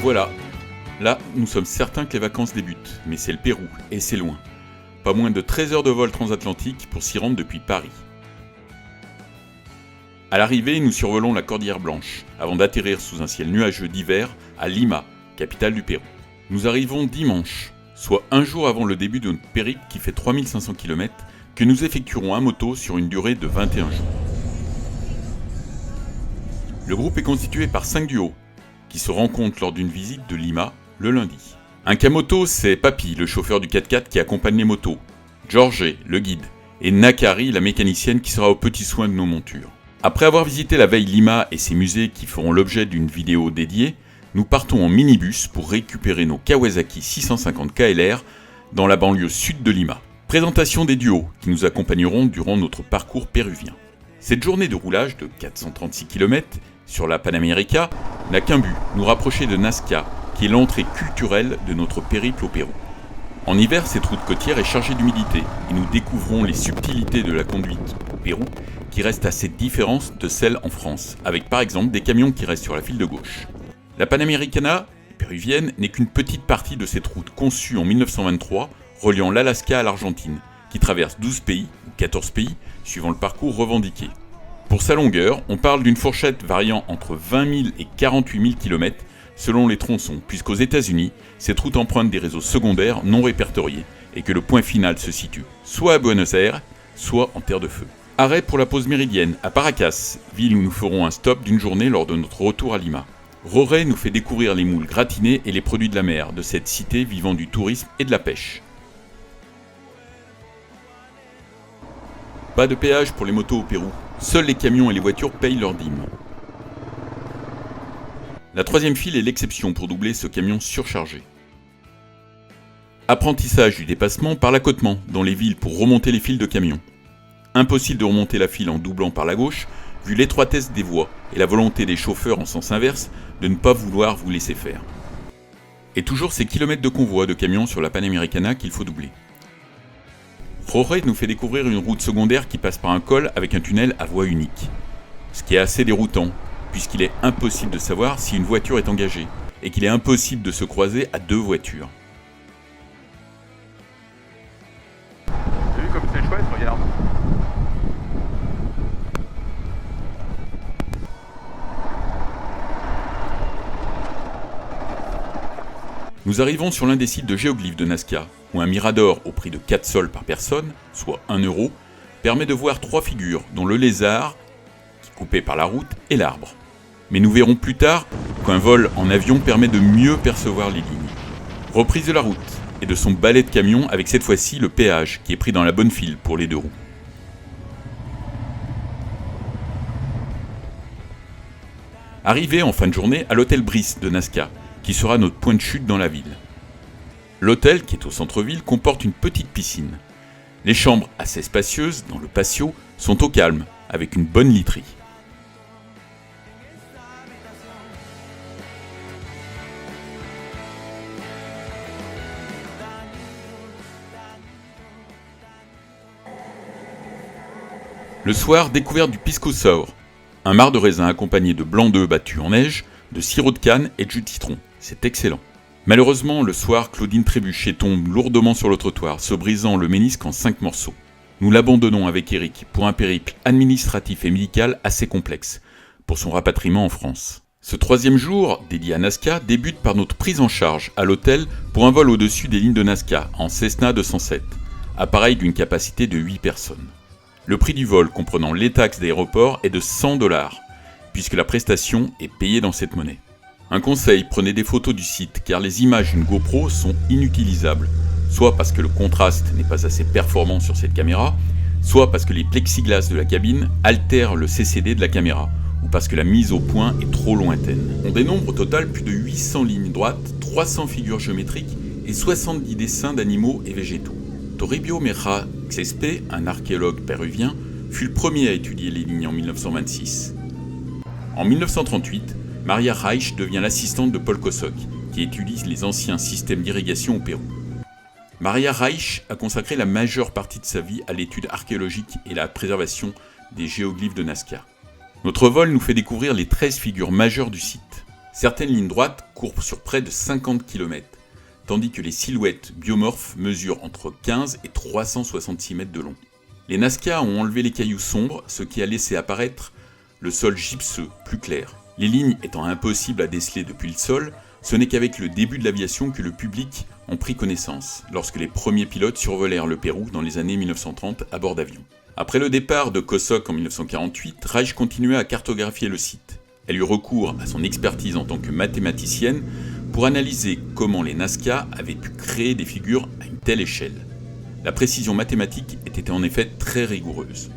Voilà, là nous sommes certains que les vacances débutent, mais c'est le Pérou, et c'est loin. Pas moins de 13 heures de vol transatlantique pour s'y rendre depuis Paris. À l'arrivée, nous survolons la Cordillère Blanche, avant d'atterrir sous un ciel nuageux d'hiver à Lima, capitale du Pérou. Nous arrivons dimanche, soit un jour avant le début de notre périple qui fait 3500 km, que nous effectuerons à moto sur une durée de 21 jours. Le groupe est constitué par 5 duos, qui se rencontrent lors d'une visite de Lima le lundi. Un cas moto, c'est Papi, le chauffeur du 4x4 qui accompagne les motos, Jorge, le guide, et Nakari, la mécanicienne qui sera aux petits soins de nos montures. Après avoir visité la veille Lima et ses musées qui feront l'objet d'une vidéo dédiée, nous partons en minibus pour récupérer nos Kawasaki 650 KLR dans la banlieue sud de Lima. Présentation des duos qui nous accompagneront durant notre parcours péruvien. Cette journée de roulage de 436 km sur la Panamérica n'a qu'un but, nous rapprocher de Nazca, qui est l'entrée culturelle de notre périple au Pérou. En hiver, cette route côtière est chargée d'humidité et nous découvrons les subtilités de la conduite au Pérou qui reste assez différente de celle en France, avec par exemple des camions qui restent sur la file de gauche. La Panamericana péruvienne n'est qu'une petite partie de cette route conçue en 1923 reliant l'Alaska à l'Argentine, qui traverse 12 pays ou 14 pays suivant le parcours revendiqué. Pour sa longueur, on parle d'une fourchette variant entre 20 000 et 48 000 km selon les tronçons, puisqu'aux États-Unis, cette route emprunte des réseaux secondaires non répertoriés et que le point final se situe soit à Buenos Aires, soit en Terre de Feu. Arrêt pour la pause méridienne à Paracas, ville où nous ferons un stop d'une journée lors de notre retour à Lima. Roré nous fait découvrir les moules gratinés et les produits de la mer de cette cité vivant du tourisme et de la pêche. Pas de péage pour les motos au Pérou, seuls les camions et les voitures payent leur dîme. La troisième file est l'exception pour doubler ce camion surchargé. Apprentissage du dépassement par l'accotement dans les villes pour remonter les files de camions. Impossible de remonter la file en doublant par la gauche, vu l'étroitesse des voies et la volonté des chauffeurs en sens inverse de ne pas vouloir vous laisser faire. Et toujours ces kilomètres de convoi de camions sur la Panamericana qu'il faut doubler. Roré nous fait découvrir une route secondaire qui passe par un col avec un tunnel à voie unique. Ce qui est assez déroutant, puisqu'il est impossible de savoir si une voiture est engagée, et qu'il est impossible de se croiser à deux voitures. T'as vu comme c'est chouette, regarde. Nous arrivons sur l'un des sites de géoglyphes de Nazca, où un mirador au prix de 4 sols par personne, soit 1 euro, permet de voir 3 figures, dont le lézard, qui est coupé par la route, et l'arbre. Mais nous verrons plus tard qu'un vol en avion permet de mieux percevoir les lignes. Reprise de la route, et de son balai de camion avec cette fois-ci le péage, qui est pris dans la bonne file pour les 2 roues. Arrivé en fin de journée à l'hôtel Brice de Nazca, qui sera notre point de chute dans la ville. L'hôtel, qui est au centre-ville, comporte une petite piscine. Les chambres, assez spacieuses, dans le patio, sont au calme, avec une bonne literie. Le soir, découverte du pisco sour, un marc de raisin accompagné de blanc d'œuf battu en neige, de sirop de canne et de jus de citron. C'est excellent. Malheureusement, le soir, Claudine trébuche et tombe lourdement sur le trottoir, se brisant le ménisque en 5 morceaux. Nous l'abandonnons avec Eric pour un périple administratif et médical assez complexe, pour son rapatriement en France. Ce 3e jour, dédié à Nazca, débute par notre prise en charge à l'hôtel pour un vol au-dessus des lignes de Nazca, en Cessna 207, appareil d'une capacité de 8 personnes. Le prix du vol comprenant les taxes d'aéroport est de 100 $, puisque la prestation est payée dans cette monnaie. Un conseil, prenez des photos du site, car les images d'une GoPro sont inutilisables, soit parce que le contraste n'est pas assez performant sur cette caméra, soit parce que les plexiglas de la cabine altèrent le CCD de la caméra, ou parce que la mise au point est trop lointaine. On dénombre au total plus de 800 lignes droites, 300 figures géométriques et 70 dessins d'animaux et végétaux. Toribio Mejía Xespe, un archéologue péruvien, fut le premier à étudier les lignes en 1926. En 1938, Maria Reich devient l'assistante de Paul Kosok, qui étudie les anciens systèmes d'irrigation au Pérou. Maria Reich a consacré la majeure partie de sa vie à l'étude archéologique et la préservation des géoglyphes de Nazca. Notre vol nous fait découvrir les 13 figures majeures du site. Certaines lignes droites courent sur près de 50 km, tandis que les silhouettes biomorphes mesurent entre 15 et 366 mètres de long. Les Nazca ont enlevé les cailloux sombres, ce qui a laissé apparaître le sol gypseux, plus clair. Les lignes étant impossibles à déceler depuis le sol, ce n'est qu'avec le début de l'aviation que le public en prit connaissance, lorsque les premiers pilotes survolèrent le Pérou dans les années 1930 à bord d'avions. Après le départ de Kosok en 1948, Reich continua à cartographier le site. Elle eut recours à son expertise en tant que mathématicienne pour analyser comment les Nazca avaient pu créer des figures à une telle échelle. La précision mathématique était en effet très rigoureuse.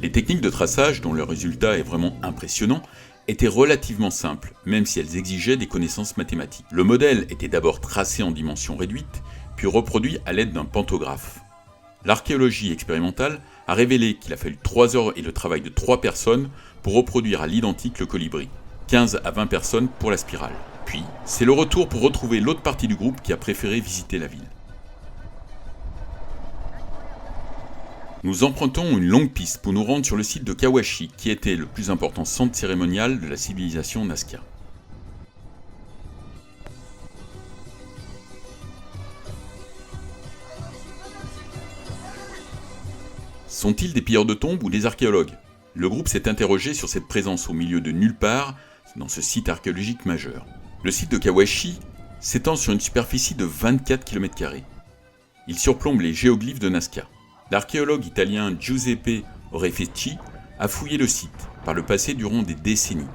Les techniques de traçage, dont le résultat est vraiment impressionnant, étaient relativement simples, même si elles exigeaient des connaissances mathématiques. Le modèle était d'abord tracé en dimensions réduites, puis reproduit à l'aide d'un pantographe. L'archéologie expérimentale a révélé qu'il a fallu 3 heures et le travail de 3 personnes pour reproduire à l'identique le colibri, 15 à 20 personnes pour la spirale. Puis, c'est le retour pour retrouver l'autre partie du groupe qui a préféré visiter la ville. Nous empruntons une longue piste pour nous rendre sur le site de Kawachi, qui était le plus important centre cérémonial de la civilisation Nazca. Sont-ils des pilleurs de tombes ou des archéologues ? Le groupe s'est interrogé sur cette présence au milieu de nulle part dans ce site archéologique majeur. Le site de Kawachi s'étend sur une superficie de 24 km². Il surplombe les géoglyphes de Nazca. L'archéologue italien Giuseppe Orefici a fouillé le site, par le passé durant des décennies.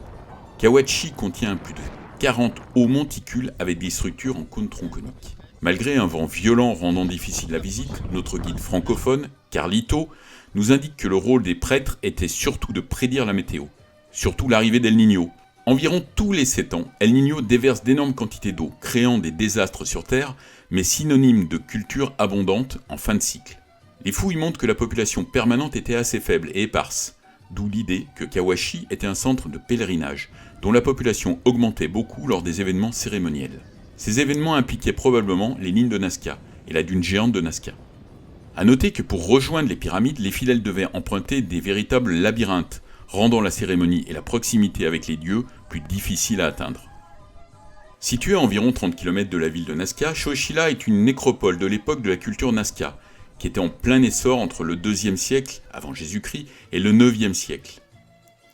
Kawachi contient plus de 40 hauts monticules avec des structures en cône tronconique. Malgré un vent violent rendant difficile la visite, notre guide francophone, Carlito, nous indique que le rôle des prêtres était surtout de prédire la météo, surtout l'arrivée d'El Niño. Environ tous les 7 ans, El Niño déverse d'énormes quantités d'eau, créant des désastres sur Terre, mais synonyme de culture abondante en fin de cycle. Les fouilles montrent que la population permanente était assez faible et éparse, d'où l'idée que Kawachi était un centre de pèlerinage, dont la population augmentait beaucoup lors des événements cérémoniels. Ces événements impliquaient probablement les lignes de Nazca et la dune géante de Nazca. A noter que pour rejoindre les pyramides, les fidèles devaient emprunter des véritables labyrinthes, rendant la cérémonie et la proximité avec les dieux plus difficiles à atteindre. Située à environ 30 km de la ville de Nazca, Xochitl est une nécropole de l'époque de la culture Nazca, qui était en plein essor entre le 2e siècle avant Jésus-Christ et le 9e siècle.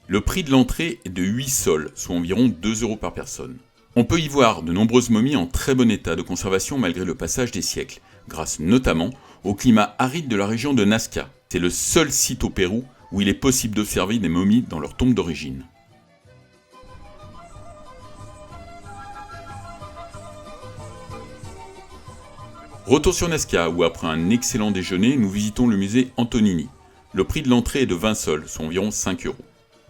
Le prix de l'entrée est de 8 sols, soit environ 2 € par personne. On peut y voir de nombreuses momies en très bon état de conservation malgré le passage des siècles, grâce notamment au climat aride de la région de Nazca. C'est le seul site au Pérou où il est possible d'observer des momies dans leur tombe d'origine. Retour sur Nazca, où après un excellent déjeuner, nous visitons le musée Antonini. Le prix de l'entrée est de 20 sols, soit environ 5 €.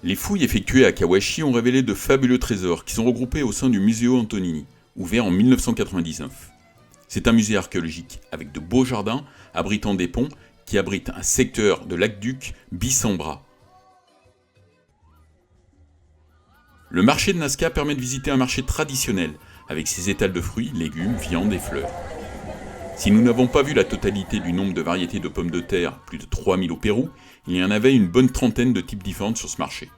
Les fouilles effectuées à Kawachi ont révélé de fabuleux trésors qui sont regroupés au sein du Museo Antonini, ouvert en 1999. C'est un musée archéologique avec de beaux jardins abritant des ponts qui abritent un secteur de l'aqueduc Bissambra. Le marché de Nazca permet de visiter un marché traditionnel avec ses étals de fruits, légumes, viandes et fleurs. Si nous n'avons pas vu la totalité du nombre de variétés de pommes de terre, plus de 3000 au Pérou, il y en avait une bonne trentaine de types différents sur ce marché.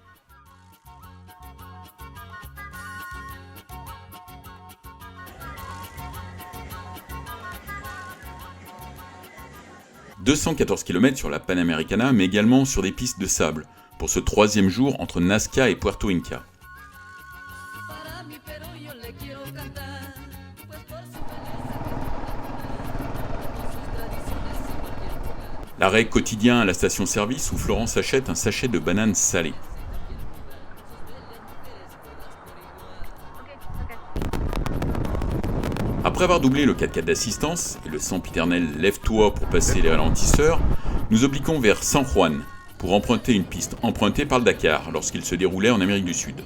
« 214 km sur la Panamericana, mais également sur des pistes de sable, pour ce 3e jour entre Nazca et Puerto Inca. L'arrêt quotidien à la station-service où Florence achète un sachet de bananes salées. Après avoir doublé le 4x4 d'assistance et le sempiternel lève-toi pour passer les ralentisseurs, nous obliquons vers San Juan pour emprunter une piste empruntée par le Dakar lorsqu'il se déroulait en Amérique du Sud.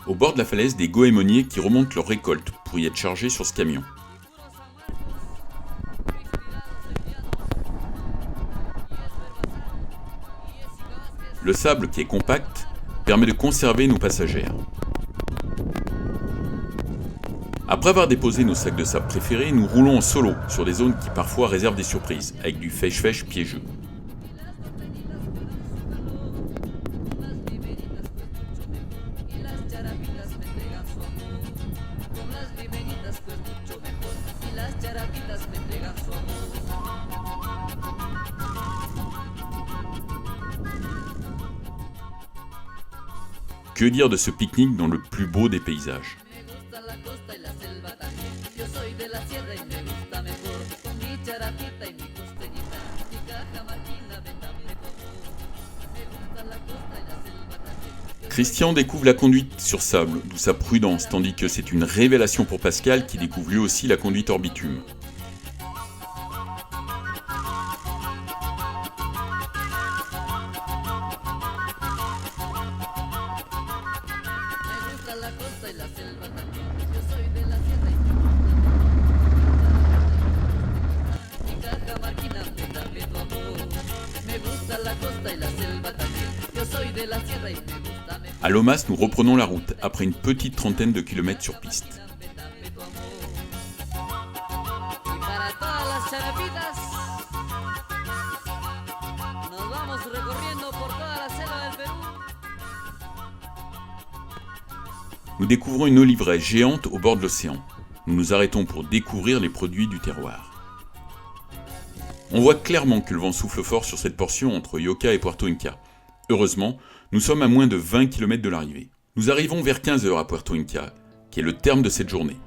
Au bord de la falaise, des goémoniers qui remontent leur récolte pour y être chargés sur ce camion. Le sable, qui est compact, permet de conserver nos passagères. Après avoir déposé nos sacs de sable préférés, nous roulons en solo sur des zones qui parfois réservent des surprises, avec du fèche-fèche piégeux. Que dire de ce pique-nique dans le plus beau des paysages? Christian découvre la conduite sur sable, d'où sa prudence, tandis que c'est une révélation pour Pascal qui découvre lui aussi la conduite hors bitume. À Lomas, nous reprenons la route, après une petite trentaine de kilomètres sur piste. Nous découvrons une oliveraie géante au bord de l'océan. Nous nous arrêtons pour découvrir les produits du terroir. On voit clairement que le vent souffle fort sur cette portion entre Yoka et Puerto Inca. Heureusement, nous sommes à moins de 20 km de l'arrivée. Nous arrivons vers 15h à Puerto Inca, qui est le terme de cette journée.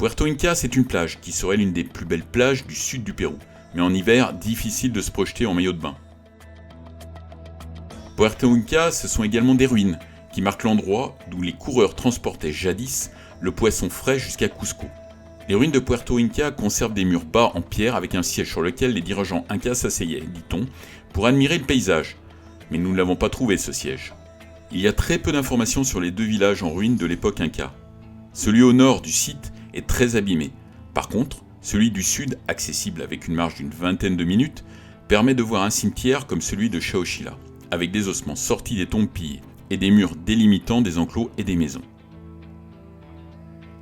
Puerto Inca, c'est une plage qui serait l'une des plus belles plages du sud du Pérou, mais en hiver, difficile de se projeter en maillot de bain. Puerto Inca, ce sont également des ruines qui marquent l'endroit d'où les coureurs transportaient jadis le poisson frais jusqu'à Cusco. Les ruines de Puerto Inca conservent des murs bas en pierre avec un siège sur lequel les dirigeants incas s'asseyaient, dit-on, pour admirer le paysage. Mais nous ne l'avons pas trouvé, ce siège. Il y a très peu d'informations sur les deux villages en ruine de l'époque inca. Celui au nord du site est très abîmé. Par contre, celui du sud, accessible avec une marche d'une vingtaine de minutes, permet de voir un cimetière comme celui de Xaochila, avec des ossements sortis des tombes pillées et des murs délimitant des enclos et des maisons.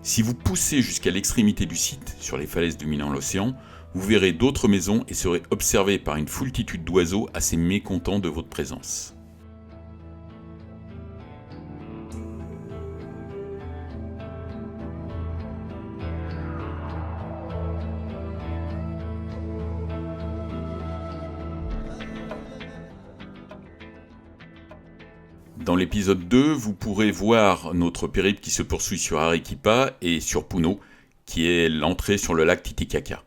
Si vous poussez jusqu'à l'extrémité du site, sur les falaises dominant l'océan, vous verrez d'autres maisons et serez observé par une foultitude d'oiseaux assez mécontents de votre présence. Dans l'épisode 2, vous pourrez voir notre périple qui se poursuit sur Arequipa et sur Puno, qui est l'entrée sur le lac Titicaca.